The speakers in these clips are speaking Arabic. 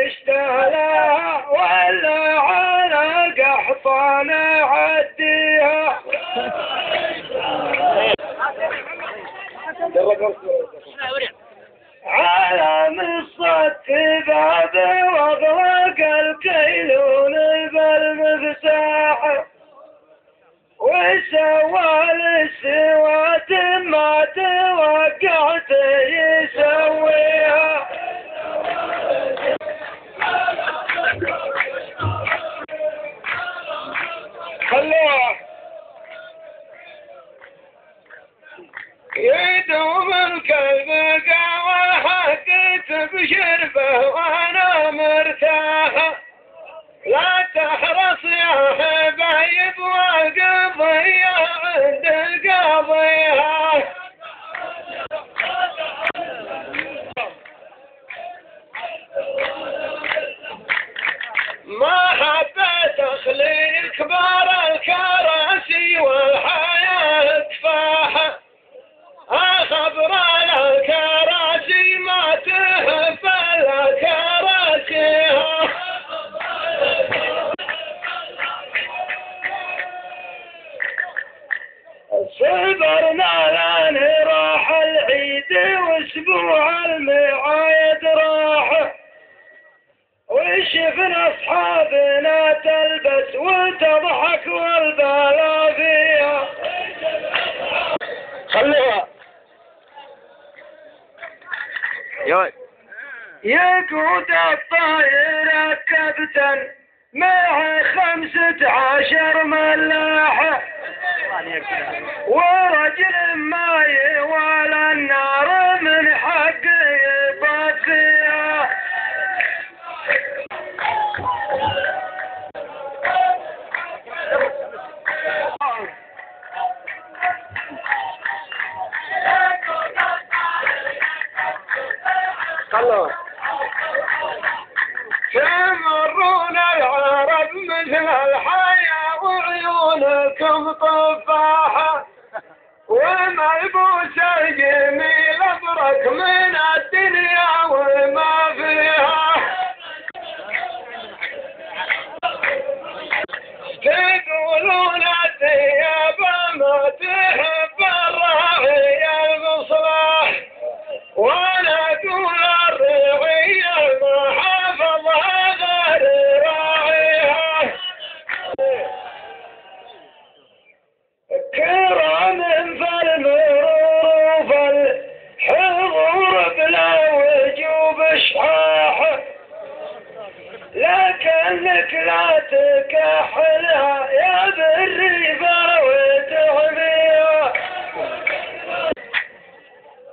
يشتهلها ولا على قحطان عديها. على مصة باب واغلق الكيلون بالمفتاح وسوى للسوات ما توقعت يسويها. خلوه يدوم الكلب قاوى حقت بشربه وانا مرتاح. لا تحرص يا حبايب والقضية عند القاضيها. ما حبيت اخلي كبار الكراسي والحياة تفاحة. أخبر الكراسي ما تهب الكراسيها. صبرنا لان راح العيد واسبوع المعايد راح وشفنا اصحابنا تلبس وتضحك والبلا فيها. خلوها يقود الطائرة كابتن مع 15 ملاحة ورجل ما يوالى النار من حق يطفيها. الله تمرون العرب مثل الحياة وعيونكم طفاحة وملبوس الجميل ابرك من الدنيا وما فيها. تقولون الثياب ما تحب الراعي المصلاح وانا اقول الرعية ما حافظها غير راعيها. كرام فالمرور فالحضور بلا وجوب شحاح لكنك لا تكحلها يا بالريبة وتعميها.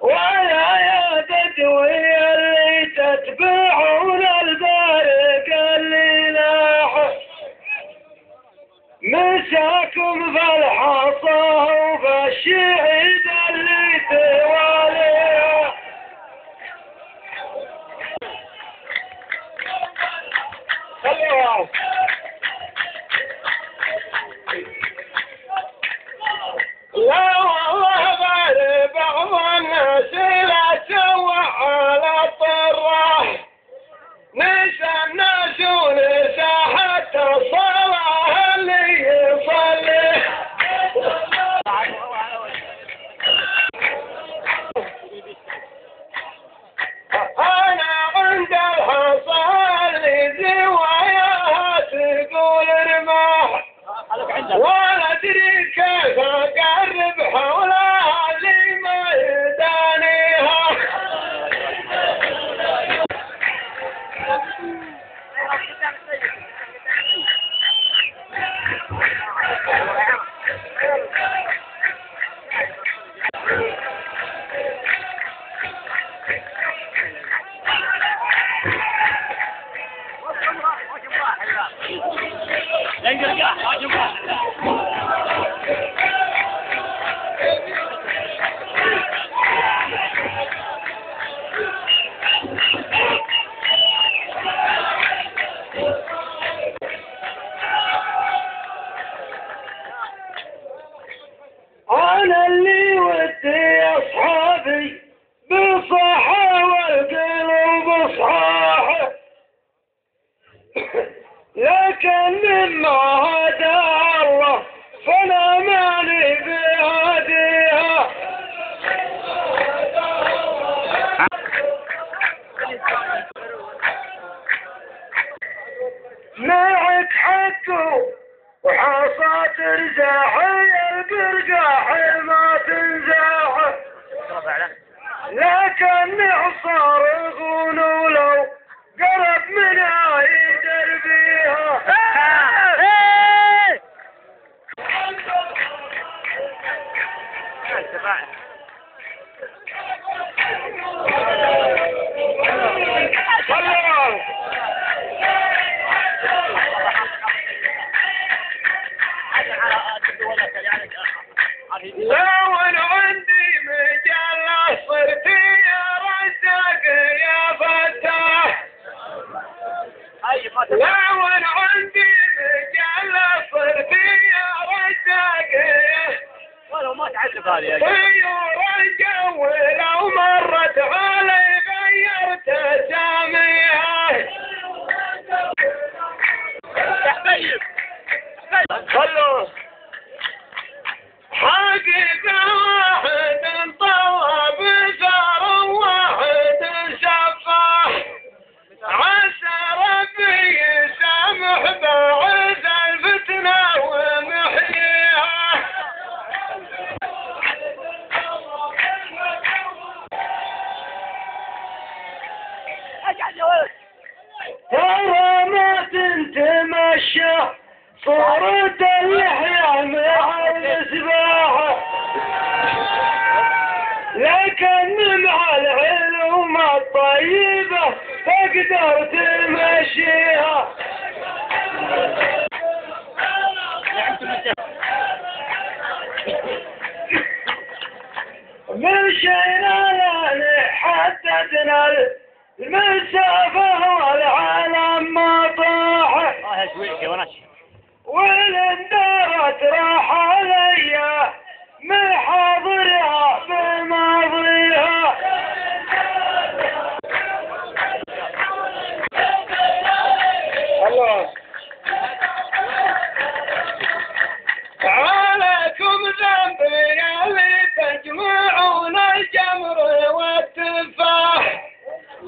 ولا يا بدوي اللي تتبعون البارق اللي لاح مساكم بالحصى وبالشعيب اللي تواليها. خلوها لا والله غير بعض الناس لا سوى على الطراح نسى الناس ونسى حتى الصلاة اللي يصلي. أنا عند الحصى اللي زواياها تقول رماح ولا أدري كيف أقرب حولها اللي ما يدانيها. لكن مما هدى الله فلا ماني بهديها. معك حقه وحصى ترزاح القرقاح ما تنزاح، لكن عصار الغون ولو قرب منها يدر بيها. لو أنا عندي مجلة صرت يا رزاق يا فتاح، لو أنا عندي مجلة صرت يا رزاق طيور الجو لو مرت علي غيرت اساميها. خلوا حقيقة واحد طوى بثار واحد سفاح، عسى ربي يسامح باعث الفتنة ومحييها. ترى ما تنتمشى صورة اللحية مع الإسباح، لكن مع العلوم الطيبة تقدر تمشيها. مشينا لين حددنا المسافة والعالم ما طاح، والندرت راح عليا من حاضرها بماضيها. الله عليكم ذنبي اللي تجمعون الجمر والتفاح،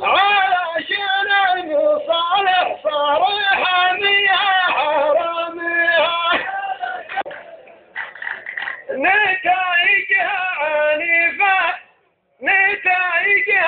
علشان المصالح صالحة مياه حراميها، نتائجها عنيفة نتائجها